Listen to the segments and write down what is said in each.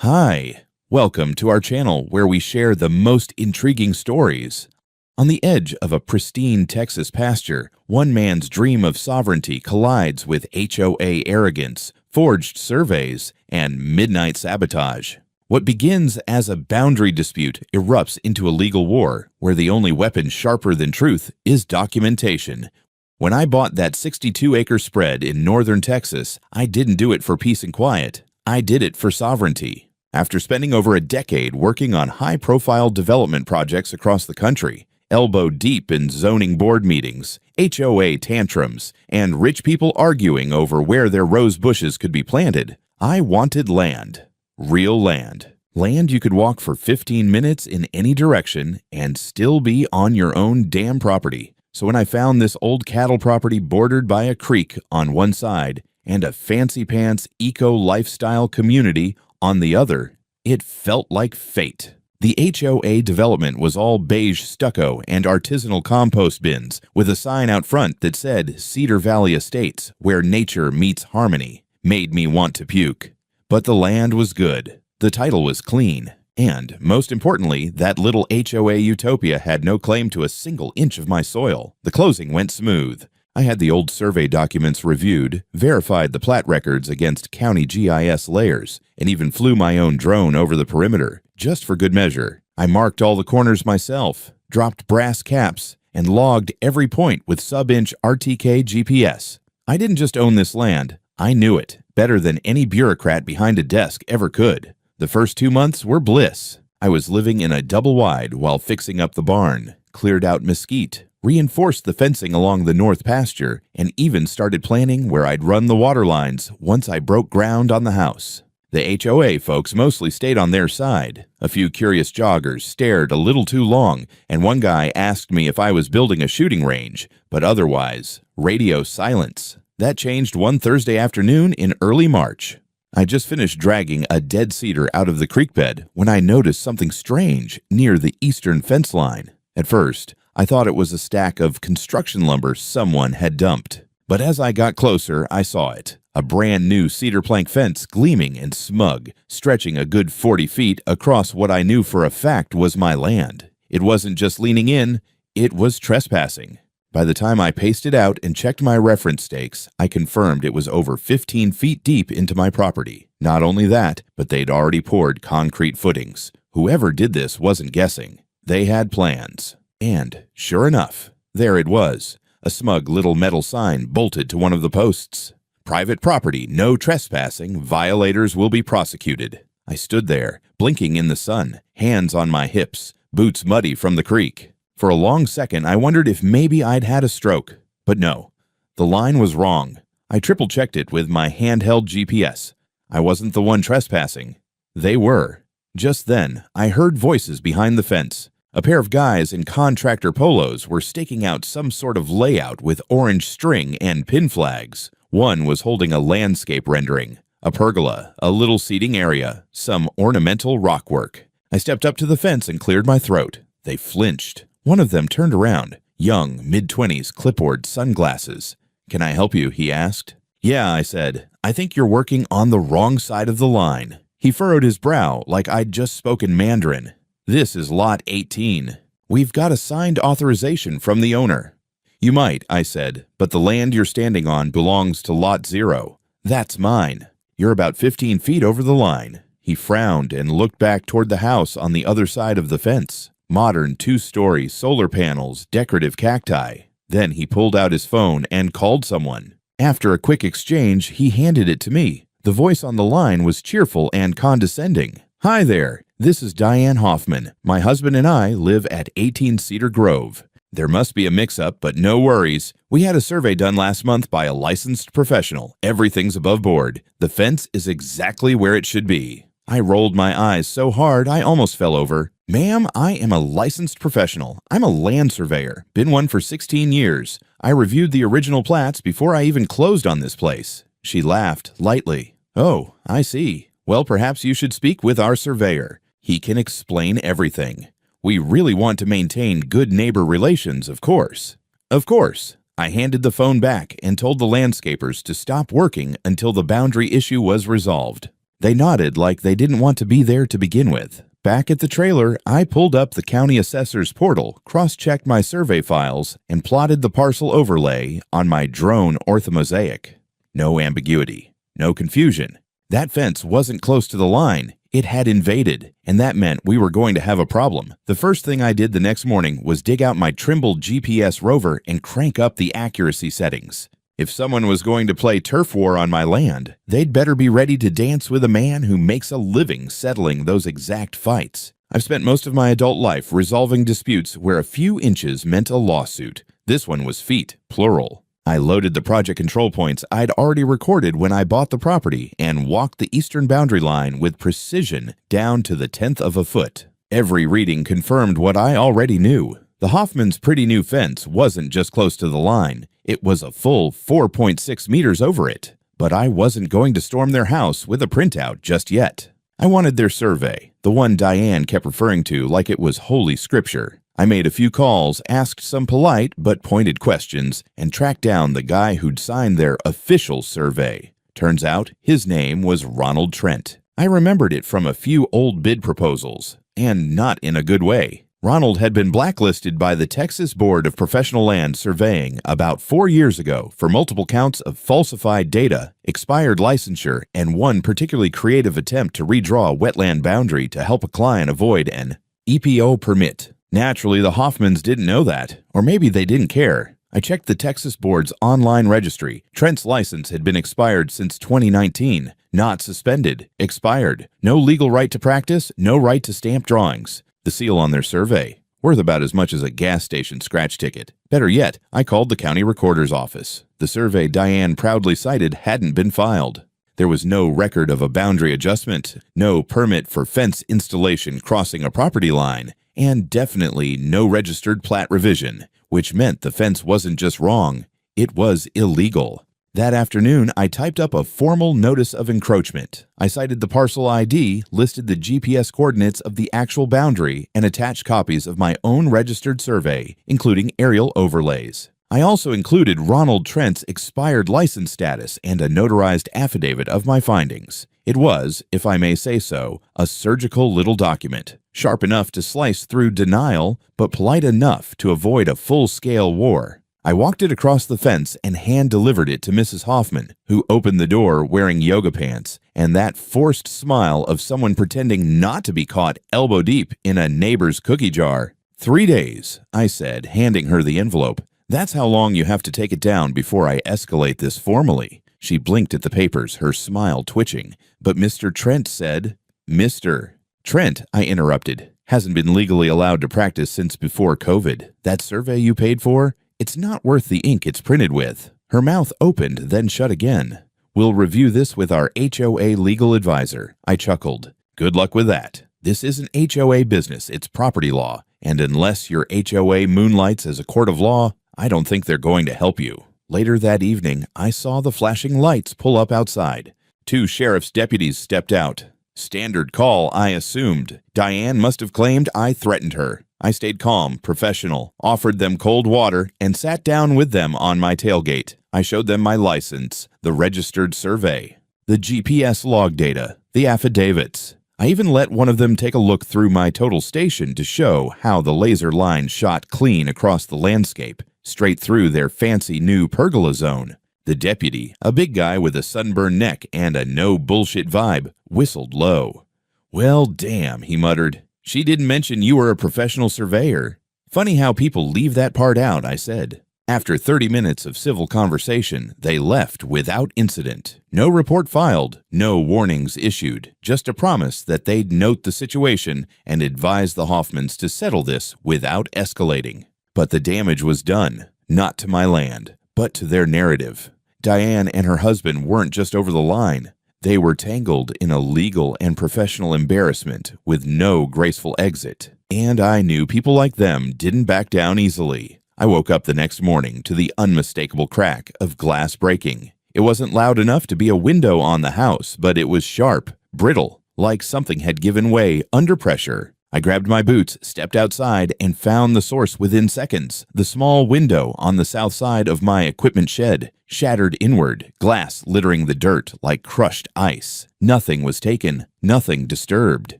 Hi, welcome to our channel where we share the most intriguing stories. On the edge of a pristine Texas pasture, one man's dream of sovereignty collides with HOA arrogance, forged surveys, and midnight sabotage. What begins as a boundary dispute erupts into a legal war where the only weapon sharper than truth is documentation. When I bought that 62-acre spread in northern Texas, I didn't do it for peace and quiet. I did it for sovereignty. After spending over a decade working on high-profile development projects across the country, elbow deep in zoning board meetings, HOA tantrums, and rich people arguing over where their rose bushes could be planted, I wanted land. Real land. Land you could walk for 15 minutes in any direction and still be on your own damn property. So when I found this old cattle property bordered by a creek on one side and a fancy-pants eco-lifestyle community on the other, it felt like fate. The HOA development was all beige stucco and artisanal compost bins with a sign out front that said Cedar Valley Estates, where nature meets harmony. Made me want to puke. But the land was good. The title was clean. And, most importantly, that little HOA utopia had no claim to a single inch of my soil. The closing went smooth. I had the old survey documents reviewed, verified the plat records against county GIS layers, and even flew my own drone over the perimeter, just for good measure. I marked all the corners myself, dropped brass caps, and logged every point with sub-inch RTK GPS. I didn't just own this land, I knew it, better than any bureaucrat behind a desk ever could. The first 2 months were bliss. I was living in a double-wide while fixing up the barn, cleared out mesquite, reinforced the fencing along the north pasture, and even started planning where I'd run the water lines once I broke ground on the house. The HOA folks mostly stayed on their side. A few curious joggers stared a little too long, and one guy asked me if I was building a shooting range, but otherwise, radio silence. That changed one Thursday afternoon in early March. I just finished dragging a dead cedar out of the creek bed when I noticed something strange near the eastern fence line. At first, I thought it was a stack of construction lumber someone had dumped. But as I got closer, I saw it. A brand new cedar plank fence gleaming and smug, stretching a good 40 feet across what I knew for a fact was my land. It wasn't just leaning in, it was trespassing. By the time I paced it out and checked my reference stakes, I confirmed it was over 15 feet deep into my property. Not only that, but they'd already poured concrete footings. Whoever did this wasn't guessing. They had plans. And, sure enough, there it was, a smug little metal sign bolted to one of the posts. Private property, no trespassing, violators will be prosecuted. I stood there, blinking in the sun, hands on my hips, boots muddy from the creek. For a long second, I wondered if maybe I'd had a stroke. But no, the line was wrong. I triple-checked it with my handheld GPS. I wasn't the one trespassing. They were. Just then, I heard voices behind the fence. A pair of guys in contractor polos were staking out some sort of layout with orange string and pin flags. One was holding a landscape rendering, a pergola, a little seating area, some ornamental rockwork. I stepped up to the fence and cleared my throat. They flinched. One of them turned around, young, mid-20s, clipboard sunglasses. "Can I help you?" he asked. "Yeah," I said. "I think you're working on the wrong side of the line." He furrowed his brow like I'd just spoken Mandarin. "This is Lot 18. We've got a signed authorization from the owner." "You might," I said, "but the land you're standing on belongs to Lot 0. That's mine. You're about 15 feet over the line." He frowned and looked back toward the house on the other side of the fence. Modern 2-story solar panels, decorative cacti. Then he pulled out his phone and called someone. After a quick exchange, he handed it to me. The voice on the line was cheerful and condescending. "Hi there. This is Diane Hoffman. My husband and I live at 18 Cedar Grove. There must be a mix-up, but no worries. We had a survey done last month by a licensed professional. Everything's above board. The fence is exactly where it should be." I rolled my eyes so hard I almost fell over. "Ma'am, I am a licensed professional. I'm a land surveyor. Been one for 16 years. I reviewed the original plats before I even closed on this place." She laughed lightly. "Oh, I see. Well, perhaps you should speak with our surveyor. He can explain everything. We really want to maintain good neighbor relations, of course." "Of course." I handed the phone back and told the landscapers to stop working until the boundary issue was resolved. They nodded like they didn't want to be there to begin with. Back at the trailer, I pulled up the county assessor's portal, cross-checked my survey files, and plotted the parcel overlay on my drone orthomosaic. No ambiguity. No confusion. That fence wasn't close to the line. It had invaded, and that meant we were going to have a problem. The first thing I did the next morning was dig out my Trimble GPS rover and crank up the accuracy settings. If someone was going to play turf war on my land, they'd better be ready to dance with a man who makes a living settling those exact fights. I've spent most of my adult life resolving disputes where a few inches meant a lawsuit. This one was feet, plural. I loaded the project control points I'd already recorded when I bought the property and walked the eastern boundary line with precision down to the 10th of a foot. Every reading confirmed what I already knew. The Hoffman's pretty new fence wasn't just close to the line. It was a full 4.6 meters over it. But I wasn't going to storm their house with a printout just yet. I wanted their survey, the one Diane kept referring to like it was holy scripture. I made a few calls, asked some polite but pointed questions, and tracked down the guy who'd signed their official survey. Turns out his name was Ronald Trent. I remembered it from a few old bid proposals, and not in a good way. Ronald had been blacklisted by the Texas Board of Professional Land Surveying about 4 years ago for multiple counts of falsified data, expired licensure, and one particularly creative attempt to redraw a wetland boundary to help a client avoid an EPO permit. Naturally, the Hoffmans didn't know that, or maybe they didn't care. I checked the Texas Board's online registry. Trent's license had been expired since 2019. Not suspended. Expired. No legal right to practice, no right to stamp drawings. The seal on their survey, worth about as much as a gas station scratch ticket. Better yet, I called the county recorder's office. The survey Diane proudly cited hadn't been filed. There was no record of a boundary adjustment, no permit for fence installation crossing a property line, and definitely no registered plat revision, which meant the fence wasn't just wrong, it was illegal. That afternoon, I typed up a formal notice of encroachment. I cited the parcel ID, listed the GPS coordinates of the actual boundary, and attached copies of my own registered survey, including aerial overlays. I also included Ronald Trent's expired license status and a notarized affidavit of my findings. It was, if I may say so, a surgical little document, sharp enough to slice through denial, but polite enough to avoid a full-scale war. I walked it across the fence and hand-delivered it to Mrs. Hoffman, who opened the door wearing yoga pants and that forced smile of someone pretending not to be caught elbow-deep in a neighbor's cookie jar. 3 days, I said, handing her the envelope. That's how long you have to take it down before I escalate this formally. She blinked at the papers, her smile twitching. But Mr. Trent said, Mr. Trent, I interrupted, hasn't been legally allowed to practice since before COVID. That survey you paid for? It's not worth the ink it's printed with. Her mouth opened, then shut again. We'll review this with our HOA legal advisor. I chuckled. Good luck with that. This isn't HOA business, it's property law. And unless your HOA moonlights as a court of law, I don't think they're going to help you. Later that evening, I saw the flashing lights pull up outside. 2 sheriff's deputies stepped out. Standard call, I assumed. Diane must have claimed I threatened her. I stayed calm, professional, offered them cold water, and sat down with them on my tailgate. I showed them my license, the registered survey, the GPS log data, the affidavits. I even let one of them take a look through my total station to show how the laser line shot clean across the landscape, straight through their fancy new pergola zone. The deputy, a big guy with a sunburned neck and a no-bullshit vibe, whistled low. Well, damn, he muttered. She didn't mention you were a professional surveyor. Funny how people leave that part out, I said. After 30 minutes of civil conversation, they left without incident. No report filed, no warnings issued, just a promise that they'd note the situation and advise the Hoffmans to settle this without escalating. But the damage was done, not to my land, but to their narrative. Diane and her husband weren't just over the line. They were tangled in a legal and professional embarrassment with no graceful exit. And I knew people like them didn't back down easily. I woke up the next morning to the unmistakable crack of glass breaking. It wasn't loud enough to be a window on the house, but it was sharp, brittle, like something had given way under pressure. I grabbed my boots, stepped outside, and found the source within seconds. The small window on the south side of my equipment shed, shattered inward, glass littering the dirt like crushed ice. Nothing was taken, nothing disturbed.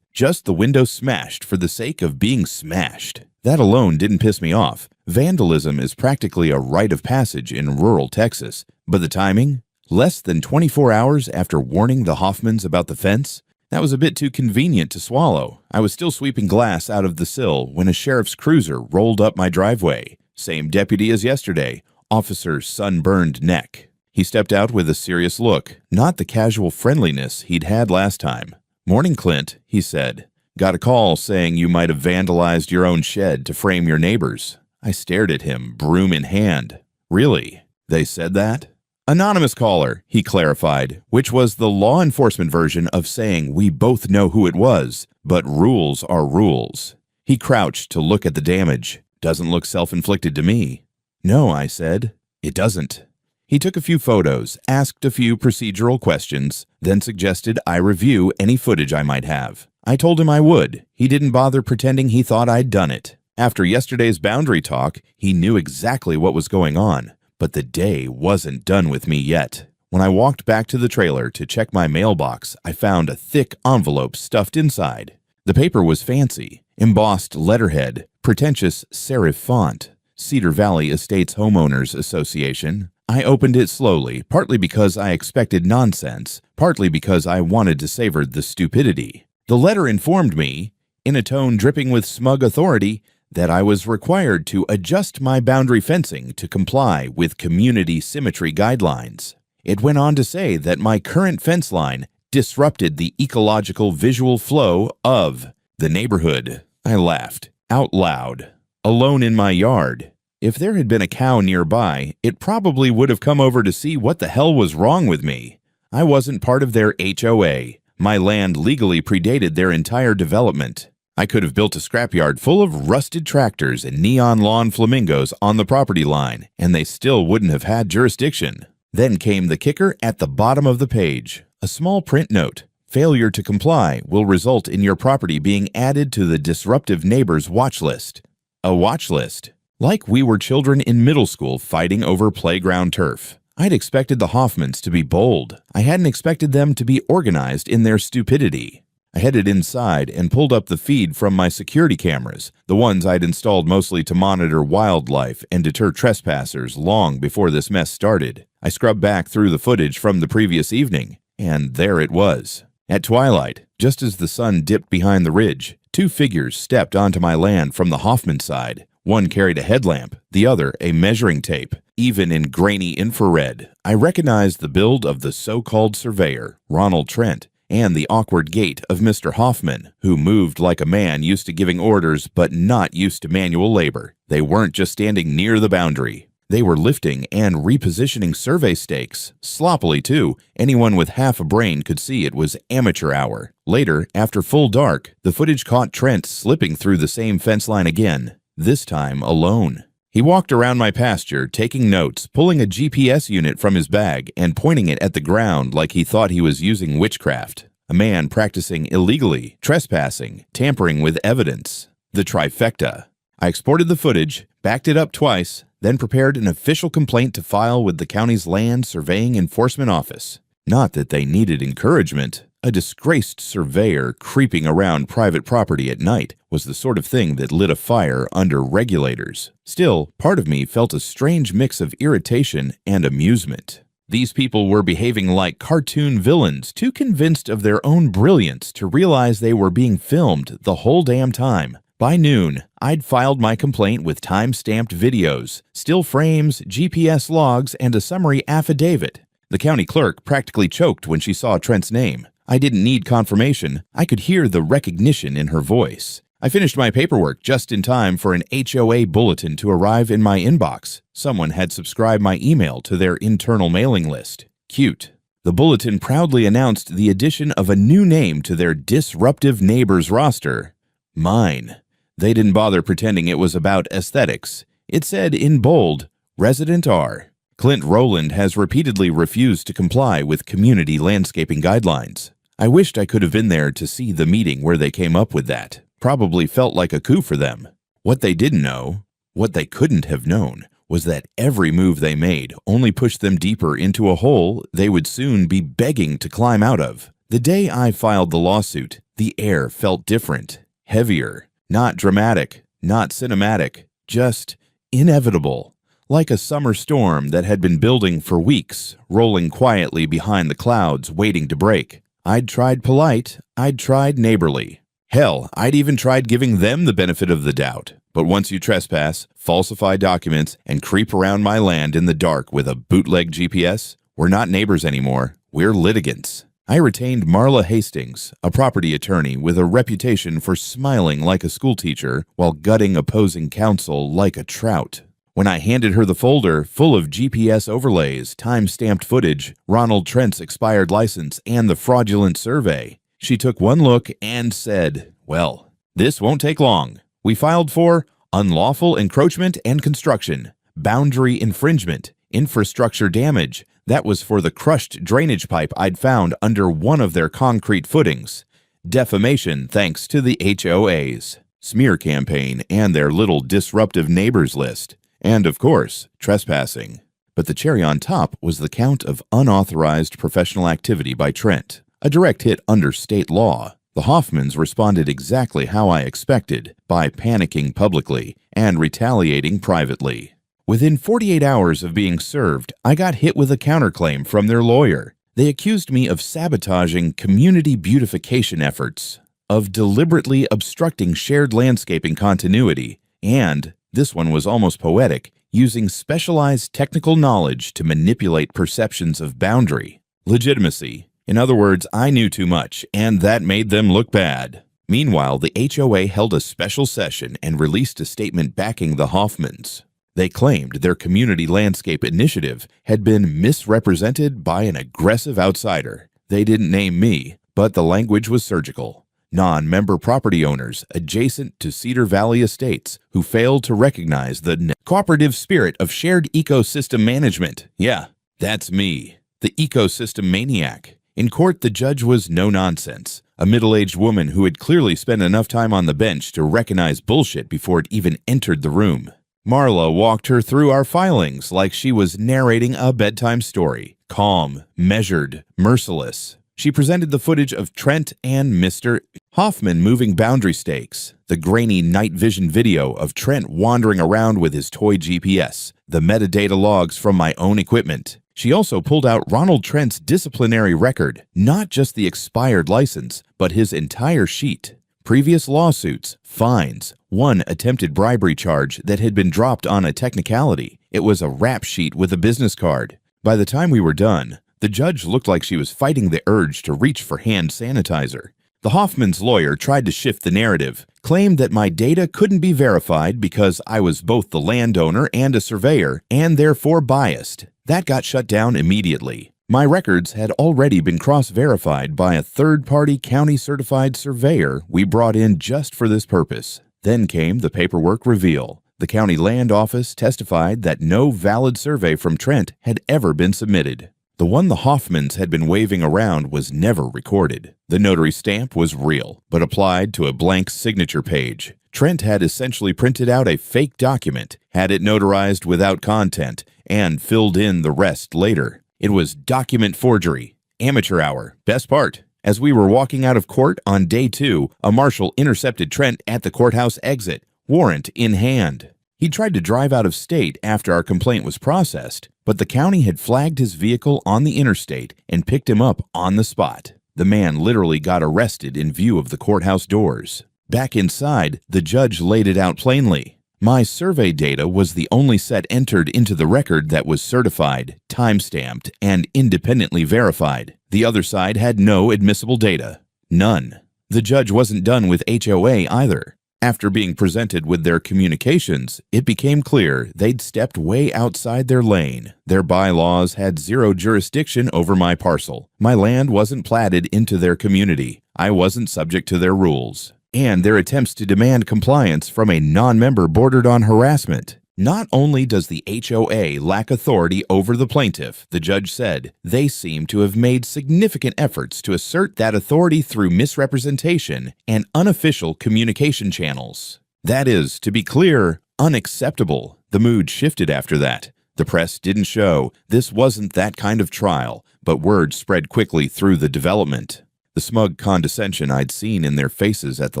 Just the window smashed for the sake of being smashed. That alone didn't piss me off. Vandalism is practically a rite of passage in rural Texas. But the timing? Less than 24 hours after warning the Hoffmans about the fence? That was a bit too convenient to swallow. I was still sweeping glass out of the sill when a sheriff's cruiser rolled up my driveway. Same deputy as yesterday, Officer Sunburned Neck. He stepped out with a serious look, not the casual friendliness he'd had last time. "Morning, Clint," he said. "Got a call saying you might have vandalized your own shed to frame your neighbors." I stared at him, broom in hand. "Really? They said that?" "Anonymous caller," he clarified, which was the law enforcement version of saying we both know who it was, but rules are rules. He crouched to look at the damage. "Doesn't look self-inflicted to me." "No," I said. "It doesn't." He took a few photos, asked a few procedural questions, then suggested I review any footage I might have. I told him I would. He didn't bother pretending he thought I'd done it. After yesterday's boundary talk, he knew exactly what was going on. But the day wasn't done with me yet. When I walked back to the trailer to check my mailbox, I found a thick envelope stuffed inside. The paper was fancy, embossed letterhead, pretentious serif font, Cedar Valley Estates Homeowners Association. I opened it slowly, partly because I expected nonsense, partly because I wanted to savor the stupidity. The letter informed me, in a tone dripping with smug authority, that I was required to adjust my boundary fencing to comply with community symmetry guidelines. It went on to say that my current fence line disrupted the ecological visual flow of the neighborhood. I laughed, out loud, alone in my yard. If there had been a cow nearby, it probably would have come over to see what the hell was wrong with me. I wasn't part of their HOA. My land legally predated their entire development. I could have built a scrapyard full of rusted tractors and neon lawn flamingos on the property line, and they still wouldn't have had jurisdiction. Then came the kicker at the bottom of the page. A small print note. Failure to comply will result in your property being added to the disruptive neighbors watch list. A watch list. Like we were children in middle school fighting over playground turf. I'd expected the Hoffmans to be bold. I hadn't expected them to be organized in their stupidity. I headed inside and pulled up the feed from my security cameras, the ones I'd installed mostly to monitor wildlife and deter trespassers long before this mess started. I scrubbed back through the footage from the previous evening, and there it was. At twilight, just as the sun dipped behind the ridge, two figures stepped onto my land from the Hoffman side. One carried a headlamp, the other a measuring tape. Even in grainy infrared, I recognized the build of the so-called surveyor, Ronald Trent, and the awkward gait of Mr. Hoffman, who moved like a man used to giving orders but not used to manual labor. They weren't just standing near the boundary. They were lifting and repositioning survey stakes. Sloppily, too. Anyone with half a brain could see it was amateur hour. Later, after full dark, the footage caught Trent slipping through the same fence line again, this time alone. He walked around my pasture, taking notes, pulling a GPS unit from his bag and pointing it at the ground like he thought he was using witchcraft. A man practicing illegally, trespassing, tampering with evidence. The trifecta. I exported the footage, backed it up twice, then prepared an official complaint to file with the county's Land Surveying Enforcement Office. Not that they needed encouragement. A disgraced surveyor creeping around private property at night was the sort of thing that lit a fire under regulators. Still, part of me felt a strange mix of irritation and amusement. These people were behaving like cartoon villains, too convinced of their own brilliance to realize they were being filmed the whole damn time. By noon, I'd filed my complaint with time-stamped videos, still frames, GPS logs, and a summary affidavit. The county clerk practically choked when she saw Trent's name. I didn't need confirmation. I could hear the recognition in her voice. I finished my paperwork just in time for an HOA bulletin to arrive in my inbox. Someone had subscribed my email to their internal mailing list. Cute. The bulletin proudly announced the addition of a new name to their disruptive neighbors roster. Mine. They didn't bother pretending it was about aesthetics. It said in bold, Resident R. Clint Rowland has repeatedly refused to comply with community landscaping guidelines. I wished I could have been there to see the meeting where they came up with that. Probably felt like a coup for them. What they didn't know, what they couldn't have known, was that every move they made only pushed them deeper into a hole they would soon be begging to climb out of. The day I filed the lawsuit, the air felt different, heavier, not dramatic, not cinematic, just inevitable. Like a summer storm that had been building for weeks, rolling quietly behind the clouds waiting to break. I'd tried polite, I'd tried neighborly. Hell, I'd even tried giving them the benefit of the doubt. But once you trespass, falsify documents, and creep around my land in the dark with a bootleg GPS, we're not neighbors anymore, we're litigants. I retained Marla Hastings, a property attorney with a reputation for smiling like a schoolteacher while gutting opposing counsel like a trout. When I handed her the folder full of GPS overlays, time-stamped footage, Ronald Trent's expired license, and the fraudulent survey, she took one look and said, "Well, this won't take long. We filed for unlawful encroachment and construction, boundary infringement, infrastructure damage. That was for the crushed drainage pipe I'd found under one of their concrete footings. Defamation thanks to the HOAs, smear campaign, and their little disruptive neighbors list. And, of course, trespassing." But the cherry on top was the count of unauthorized professional activity by Trent, a direct hit under state law. The Hoffmans responded exactly how I expected, by panicking publicly and retaliating privately. Within 48 hours of being served, I got hit with a counterclaim from their lawyer. They accused me of sabotaging community beautification efforts, of deliberately obstructing shared landscaping continuity, and, this one was almost poetic, using specialized technical knowledge to manipulate perceptions of boundary. Legitimacy. In other words, I knew too much, and that made them look bad. Meanwhile, the HOA held a special session and released a statement backing the Hoffmans. They claimed their community landscape initiative had been misrepresented by an aggressive outsider. They didn't name me, but the language was surgical. Non-member property owners adjacent to Cedar Valley Estates who failed to recognize the cooperative spirit of shared ecosystem management. Yeah, that's me, the ecosystem maniac. In court, the judge was no nonsense, a middle-aged woman who had clearly spent enough time on the bench to recognize bullshit before it even entered the room. Marla walked her through our filings like she was narrating a bedtime story, calm, measured, merciless. She presented the footage of Trent and Mr. Hoffman moving boundary stakes, the grainy night vision video of Trent wandering around with his toy GPS, the metadata logs from my own equipment. She also pulled out Ronald Trent's disciplinary record, not just the expired license, but his entire sheet. Previous lawsuits, fines, one attempted bribery charge that had been dropped on a technicality. It was a rap sheet with a business card. By the time we were done, the judge looked like she was fighting the urge to reach for hand sanitizer. The Hoffman's lawyer tried to shift the narrative, claimed that my data couldn't be verified because I was both the landowner and a surveyor, and therefore biased. That got shut down immediately. My records had already been cross-verified by a third-party county-certified surveyor we brought in just for this purpose. Then came the paperwork reveal. The county land office testified that no valid survey from Trent had ever been submitted. The one the Hoffmans had been waving around was never recorded. The notary stamp was real, but applied to a blank signature page. Trent had essentially printed out a fake document, had it notarized without content, and filled in the rest later. It was document forgery. Amateur hour. Best part. As we were walking out of court on day 2, a marshal intercepted Trent at the courthouse exit, warrant in hand. He tried to drive out of state after our complaint was processed, but the county had flagged his vehicle on the interstate and picked him up on the spot. The man literally got arrested in view of the courthouse doors. Back inside, the judge laid it out plainly. My survey data was the only set entered into the record that was certified, time-stamped, and independently verified. The other side had no admissible data. None. The judge wasn't done with HOA either. After being presented with their communications, it became clear they'd stepped way outside their lane. Their bylaws had zero jurisdiction over my parcel. My land wasn't platted into their community. I wasn't subject to their rules. And their attempts to demand compliance from a non-member bordered on harassment. Not only does the HOA lack authority over the plaintiff, the judge said, they seem to have made significant efforts to assert that authority through misrepresentation and unofficial communication channels. That is, to be clear, unacceptable. The mood shifted after that. The press didn't show. This wasn't that kind of trial, but word spread quickly through the development. The smug condescension I'd seen in their faces at the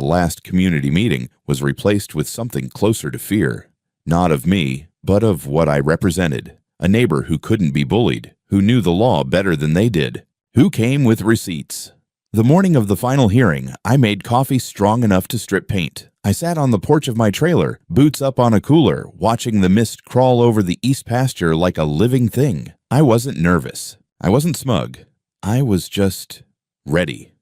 last community meeting was replaced with something closer to fear. Not of me, but of what I represented. A neighbor who couldn't be bullied, who knew the law better than they did, who came with receipts. The morning of the final hearing, I made coffee strong enough to strip paint. I sat on the porch of my trailer, boots up on a cooler, watching the mist crawl over the east pasture like a living thing. I wasn't nervous. I wasn't smug. I was just ready.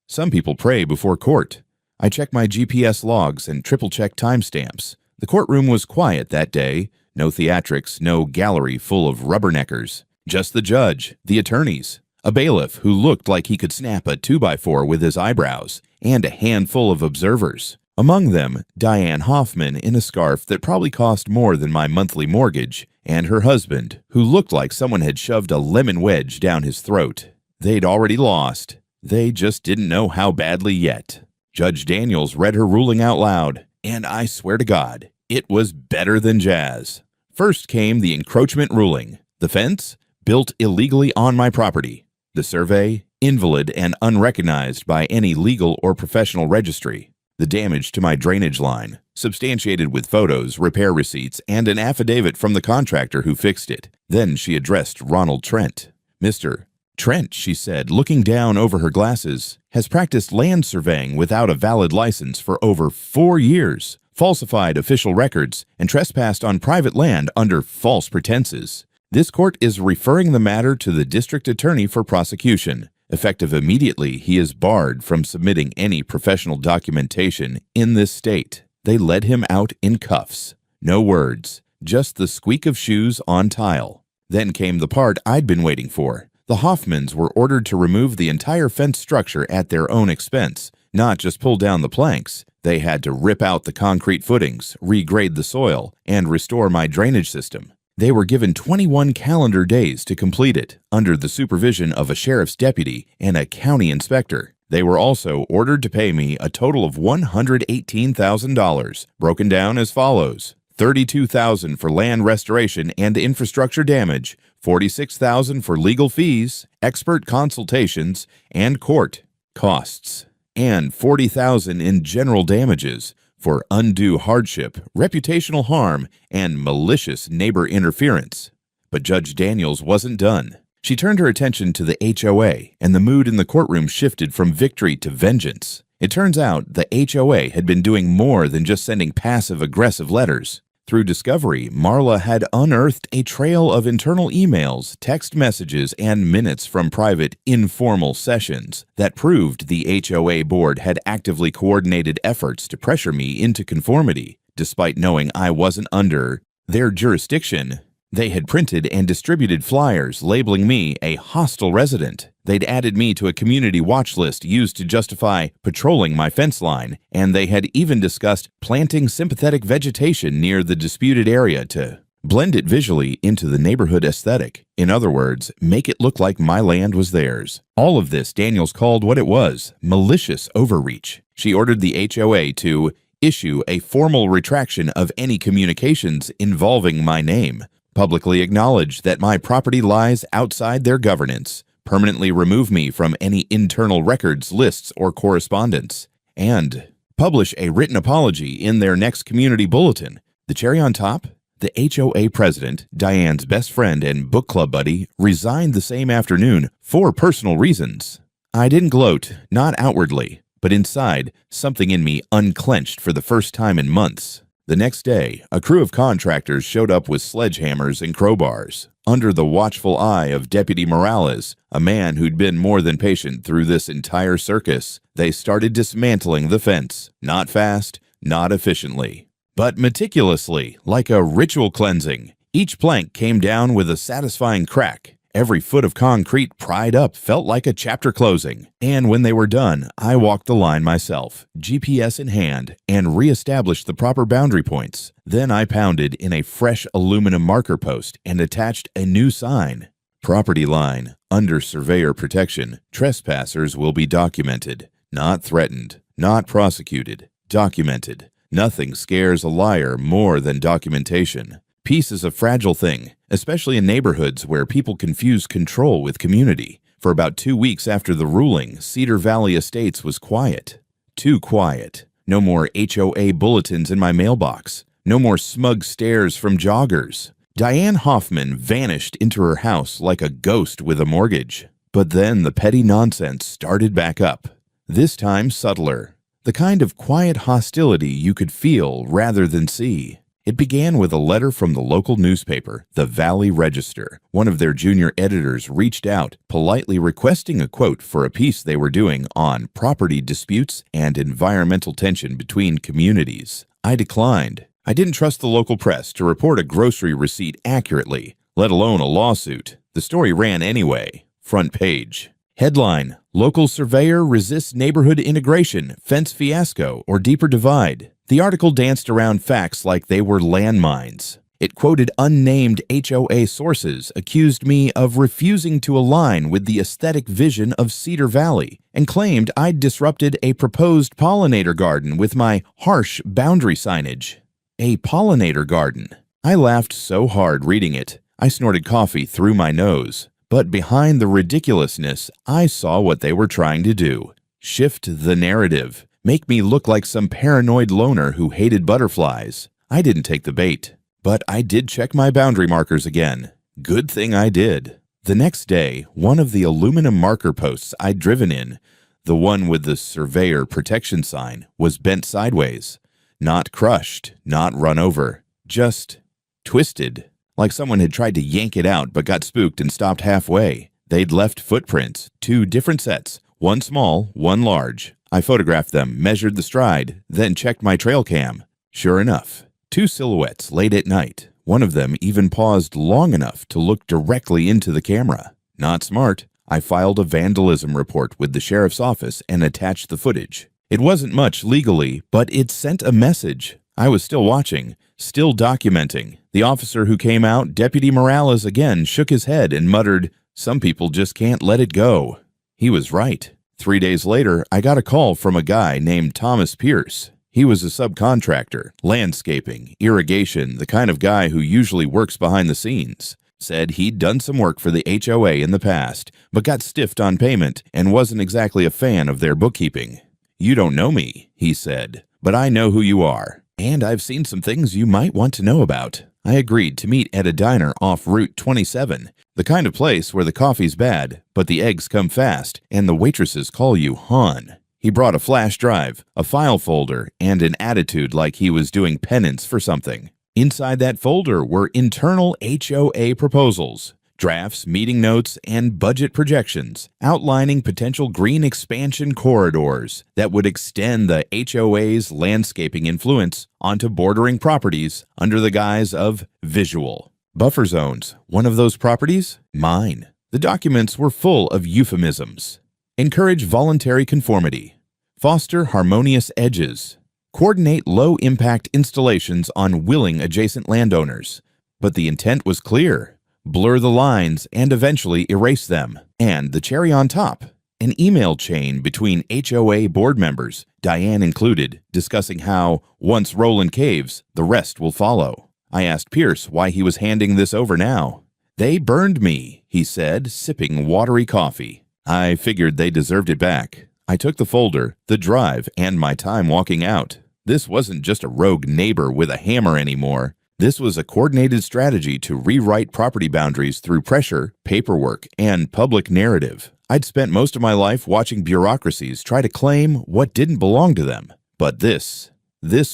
Some people pray before court. I checked my GPS logs and triple-checked timestamps. The courtroom was quiet that day. No theatrics, no gallery full of rubberneckers. Just the judge, the attorneys, a bailiff who looked like he could snap a 2x4 with his eyebrows, and a handful of observers. Among them, Diane Hoffman in a scarf that probably cost more than my monthly mortgage, and her husband, who looked like someone had shoved a lemon wedge down his throat. They'd already lost. They just didn't know how badly yet. Judge Daniels read her ruling out loud, and I swear to God, it was better than jazz. First came the encroachment ruling. The fence? Built illegally on my property. The survey? Invalid and unrecognized by any legal or professional registry. The damage to my drainage line, substantiated with photos, repair receipts, and an affidavit from the contractor who fixed it. Then she addressed Ronald Trent. Mr. Trent, she said, looking down over her glasses, has practiced land surveying without a valid license for over 4 years, falsified official records, and trespassed on private land under false pretenses. This court is referring the matter to the district attorney for prosecution. Effective immediately, he is barred from submitting any professional documentation in this state. They led him out in cuffs. No words, just the squeak of shoes on tile. Then came the part I'd been waiting for. The Hoffmans were ordered to remove the entire fence structure at their own expense, not just pull down the planks. They had to rip out the concrete footings, regrade the soil, and restore my drainage system. They were given 21 calendar days to complete it, under the supervision of a sheriff's deputy and a county inspector. They were also ordered to pay me a total of $118,000, broken down as follows: $32,000 for land restoration and infrastructure damage, $46,000 for legal fees, expert consultations, and court costs, and $40,000 in general damages for undue hardship, reputational harm, and malicious neighbor interference. But Judge Daniels wasn't done. She turned her attention to the HOA, and the mood in the courtroom shifted from victory to vengeance. It turns out the HOA had been doing more than just sending passive-aggressive letters. Through discovery, Marla had unearthed a trail of internal emails, text messages, and minutes from private, informal sessions that proved the HOA board had actively coordinated efforts to pressure me into conformity, despite knowing I wasn't under their jurisdiction. They had printed and distributed flyers labeling me a hostile resident. They'd added me to a community watch list used to justify patrolling my fence line, and they had even discussed planting sympathetic vegetation near the disputed area to blend it visually into the neighborhood aesthetic. In other words, make it look like my land was theirs. All of this Daniels called what it was: malicious overreach. She ordered the HOA to issue a formal retraction of any communications involving my name, publicly acknowledge that my property lies outside their governance, permanently remove me from any internal records, lists, or correspondence, and publish a written apology in their next community bulletin. The cherry on top? The HOA president, Diane's best friend and book club buddy, resigned the same afternoon for personal reasons. I didn't gloat, not outwardly, but inside, something in me unclenched for the first time in months. The next day, a crew of contractors showed up with sledgehammers and crowbars. Under the watchful eye of Deputy Morales, a man who'd been more than patient through this entire circus, they started dismantling the fence. Not fast, not efficiently, but meticulously, like a ritual cleansing. Each plank came down with a satisfying crack, Every foot of concrete pried up felt like a chapter closing. And when they were done, I walked the line myself, GPS in hand, and re-established the proper boundary points. Then I pounded in a fresh aluminum marker post and attached a new sign. Property line. Under surveyor protection, trespassers will be documented. Not threatened. Not prosecuted. Documented. Nothing scares a liar more than documentation. Peace is a fragile thing, especially in neighborhoods where people confuse control with community. For about 2 weeks after the ruling, Cedar Valley Estates was quiet. Too quiet. No more HOA bulletins in my mailbox. No more smug stares from joggers. Diane Hoffman vanished into her house like a ghost with a mortgage. But then the petty nonsense started back up. This time subtler. The kind of quiet hostility you could feel rather than see. It began with a letter from the local newspaper, the Valley Register. One of their junior editors reached out, politely requesting a quote for a piece they were doing on property disputes and environmental tension between communities. I declined. I didn't trust the local press to report a grocery receipt accurately, let alone a lawsuit. The story ran anyway. Front page. Headline: Local Surveyor Resists Neighborhood Integration, Fence Fiasco, or Deeper Divide. The article danced around facts like they were landmines. It quoted unnamed HOA sources, accused me of refusing to align with the aesthetic vision of Cedar Valley, and claimed I'd disrupted a proposed pollinator garden with my harsh boundary signage. A pollinator garden. I laughed so hard reading it, I snorted coffee through my nose. But behind the ridiculousness, I saw what they were trying to do. Shift the narrative. Make me look like some paranoid loner who hated butterflies. I didn't take the bait. But I did check my boundary markers again. Good thing I did. The next day, one of the aluminum marker posts I'd driven in, the one with the surveyor protection sign, was bent sideways. Not crushed, not run over, just twisted. Like someone had tried to yank it out but got spooked and stopped halfway. They'd left footprints, 2 different sets, one small, one large. I photographed them, measured the stride, then checked my trail cam. Sure enough, 2 silhouettes late at night. One of them even paused long enough to look directly into the camera. Not smart. I filed a vandalism report with the sheriff's office and attached the footage. It wasn't much legally, but it sent a message. I was still watching, still documenting. The officer who came out, Deputy Morales, again shook his head and muttered, "Some people just can't let it go." He was right. 3 days later, I got a call from a guy named Thomas Pierce. He was a subcontractor, landscaping, irrigation, the kind of guy who usually works behind the scenes. Said he'd done some work for the HOA in the past, but got stiffed on payment and wasn't exactly a fan of their bookkeeping. "You don't know me," he said, "but I know who you are, and I've seen some things you might want to know about." I agreed to meet at a diner off Route 27, the kind of place where the coffee's bad, but the eggs come fast, and the waitresses call you hon. He brought a flash drive, a file folder, and an attitude like he was doing penance for something. Inside that folder were internal HOA proposals, drafts, meeting notes, and budget projections outlining potential green expansion corridors that would extend the HOA's landscaping influence onto bordering properties under the guise of visual. Buffer zones, one of those properties? Mine. The documents were full of euphemisms. Encourage voluntary conformity. Foster harmonious edges. Coordinate low-impact installations on willing adjacent landowners. But the intent was clear. Blur the lines and eventually erase them. And the cherry on top, an email chain between HOA board members, Diane included, discussing how, once Roland caves, the rest will follow. I asked Pierce why he was handing this over now. "They burned me," he said, sipping watery coffee. I figured they deserved it back. I took the folder, the drive, and my time walking out. This wasn't just a rogue neighbor with a hammer anymore. This was a coordinated strategy to rewrite property boundaries through pressure, paperwork, and public narrative. I'd spent most of my life watching bureaucracies try to claim what didn't belong to them. But this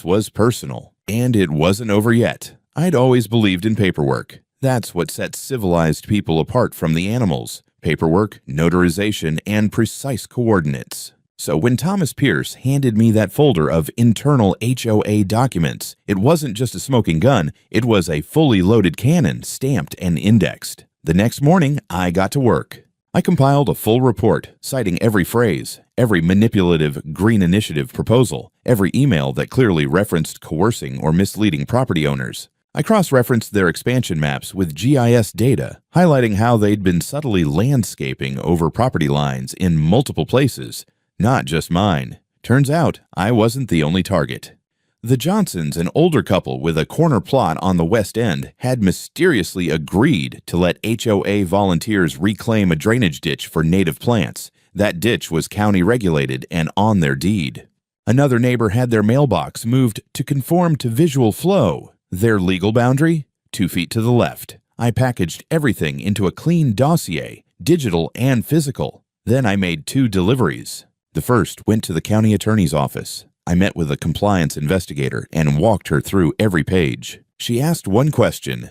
was personal. And it wasn't over yet. I'd always believed in paperwork. That's what sets civilized people apart from the animals. Paperwork, notarization, and precise coordinates. So when Thomas Pierce handed me that folder of internal HOA documents, it wasn't just a smoking gun, it was a fully loaded cannon, stamped and indexed. The next morning, I got to work. I compiled a full report, citing every phrase, every manipulative green initiative proposal, every email that clearly referenced coercing or misleading property owners. I cross-referenced their expansion maps with GIS data, highlighting how they'd been subtly landscaping over property lines in multiple places, not just mine. Turns out, I wasn't the only target. The Johnsons, an older couple with a corner plot on the West End, had mysteriously agreed to let HOA volunteers reclaim a drainage ditch for native plants. That ditch was county regulated and on their deed. Another neighbor had their mailbox moved to conform to visual flow. Their legal boundary? 2 feet to the left. I packaged everything into a clean dossier, digital and physical. Then I made 2 deliveries. The first went to the county attorney's office. I met with a compliance investigator and walked her through every page. She asked one question: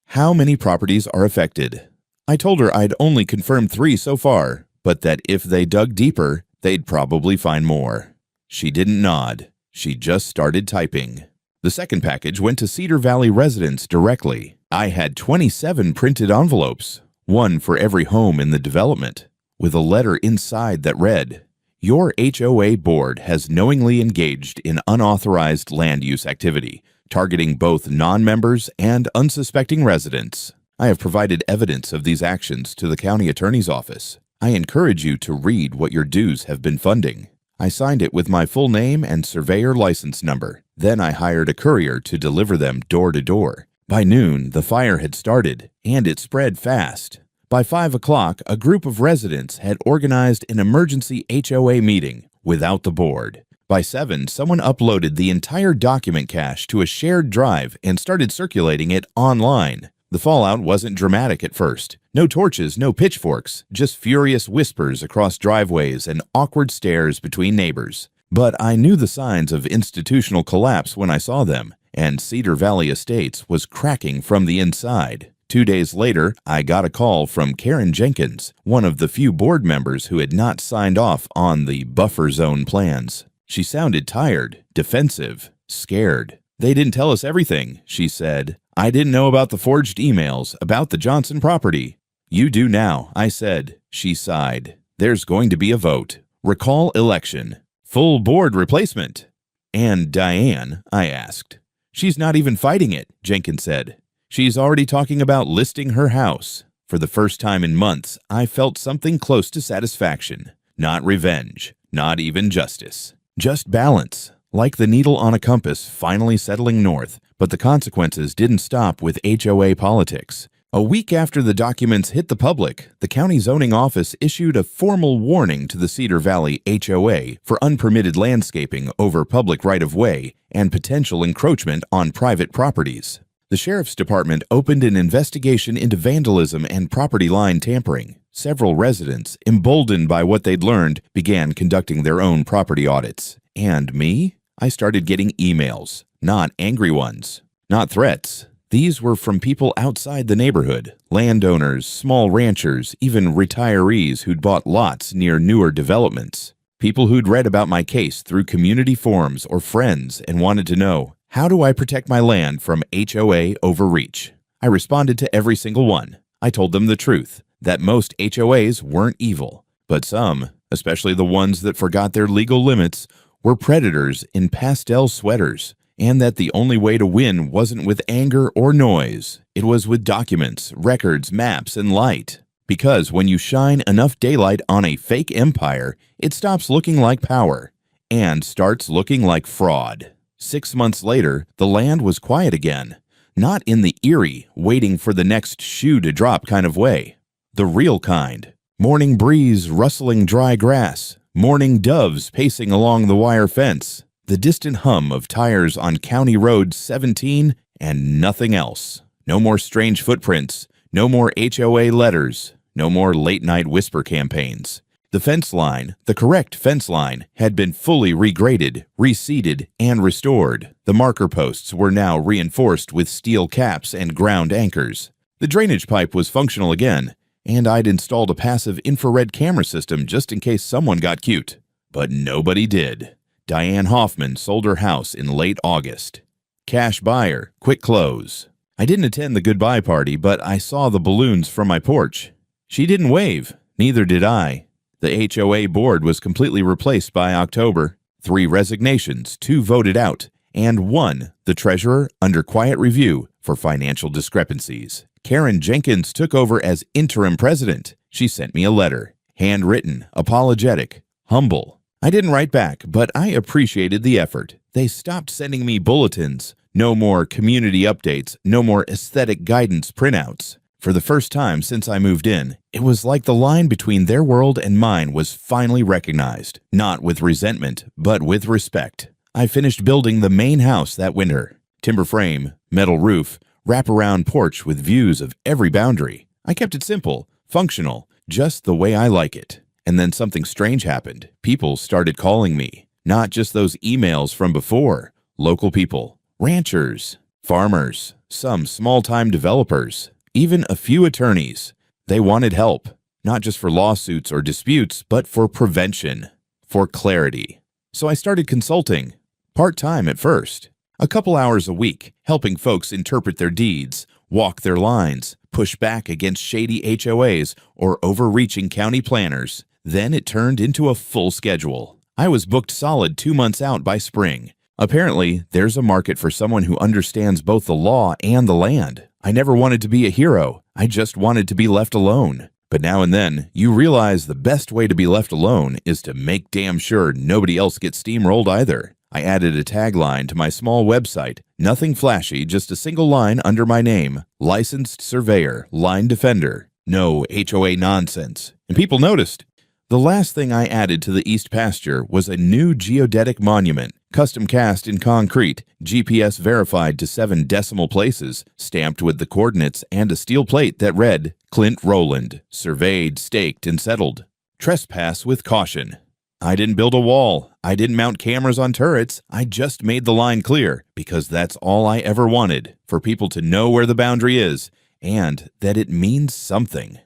how many properties are affected? I told her I'd only confirmed 3 so far, but that if they dug deeper, they'd probably find more. She didn't nod. She just started typing. The second package went to Cedar Valley residents directly. I had 27 printed envelopes, 1 for every home in the development, with a letter inside that read, "Your HOA board has knowingly engaged in unauthorized land use activity, targeting both non-members and unsuspecting residents. I have provided evidence of these actions to the county attorney's office. I encourage you to read what your dues have been funding." I signed it with my full name and Surveyor license number. Then I hired a courier to deliver them door to door. By noon, the fire had started, and it spread fast. By 5 o'clock, a group of residents had organized an emergency HOA meeting without the board. By 7, someone uploaded the entire document cache to a shared drive and started circulating it online. The fallout wasn't dramatic at first. No torches, no pitchforks, just furious whispers across driveways and awkward stares between neighbors. But I knew the signs of institutional collapse when I saw them, and Cedar Valley Estates was cracking from the inside. 2 days later, I got a call from Karen Jenkins, one of the few board members who had not signed off on the buffer zone plans. She sounded tired, defensive, scared. "They didn't tell us everything," she said. "I didn't know about the forged emails, about the Johnson property." "You do now," I said. She sighed. "There's going to be a vote. Recall election. Full board replacement." "And Diane?" I asked. "She's not even fighting it," Jenkins said. "She's already talking about listing her house." For the first time in months, I felt something close to satisfaction. Not revenge, not even justice. Just balance, like the needle on a compass finally settling north. But the consequences didn't stop with HOA politics. A week after the documents hit the public, the county zoning office issued a formal warning to the Cedar Valley HOA for unpermitted landscaping over public right-of-way and potential encroachment on private properties. The sheriff's department opened an investigation into vandalism and property line tampering. Several residents, emboldened by what they'd learned, began conducting their own property audits. And me? I started getting emails. Not angry ones, not threats. These were from people outside the neighborhood, landowners, small ranchers, even retirees who'd bought lots near newer developments. People who'd read about my case through community forums or friends and wanted to know, how do I protect my land from HOA overreach? I responded to every single one. I told them the truth, that most HOAs weren't evil, but some, especially the ones that forgot their legal limits, were predators in pastel sweaters. And that the only way to win wasn't with anger or noise. It was with documents, records, maps, and light. Because when you shine enough daylight on a fake empire, it stops looking like power and starts looking like fraud. 6 months later, the land was quiet again. Not in the eerie, waiting for the next shoe to drop kind of way. The real kind. Morning breeze rustling dry grass. Morning doves pacing along the wire fence. The distant hum of tires on County Road 17, and nothing else. No more strange footprints, no more HOA letters, no more late-night whisper campaigns. The fence line, the correct fence line, had been fully regraded, reseeded, and restored. The marker posts were now reinforced with steel caps and ground anchors. The drainage pipe was functional again, and I'd installed a passive infrared camera system just in case someone got cute. But nobody did. Diane Hoffman sold her house in late August. Cash buyer, quick close. I didn't attend the goodbye party, but I saw the balloons from my porch. She didn't wave, neither did I. The HOA board was completely replaced by October. 3 resignations, 2 voted out, and 1, the treasurer, under quiet review for financial discrepancies. Karen Jenkins took over as interim president. She sent me a letter, handwritten, apologetic, humble. I didn't write back, but I appreciated the effort. They stopped sending me bulletins. No more community updates, no more aesthetic guidance printouts. For the first time since I moved in, it was like the line between their world and mine was finally recognized, not with resentment, but with respect. I finished building the main house that winter. Timber frame, metal roof, wraparound porch with views of every boundary. I kept it simple, functional, just the way I like it. And then something strange happened. People started calling me. Not just those emails from before. Local people, ranchers, farmers, some small-time developers, even a few attorneys. They wanted help, not just for lawsuits or disputes, but for prevention, for clarity. So I started consulting, part-time at first. A couple hours a week, helping folks interpret their deeds, walk their lines, push back against shady HOAs or overreaching county planners. Then it turned into a full schedule. I was booked solid 2 months out by spring. Apparently, there's a market for someone who understands both the law and the land. I never wanted to be a hero. I just wanted to be left alone. But now and then, you realize the best way to be left alone is to make damn sure nobody else gets steamrolled either. I added a tagline to my small website. Nothing flashy, just a single line under my name. Licensed Surveyor, Line Defender. No HOA nonsense. And people noticed. The last thing I added to the East Pasture was a new geodetic monument, custom cast in concrete, GPS verified to 7 decimal places, stamped with the coordinates and a steel plate that read, Clint Rowland, surveyed, staked, and settled. Trespass with caution. I didn't build a wall. I didn't mount cameras on turrets. I just made the line clear, because that's all I ever wanted, for people to know where the boundary is, and that it means something.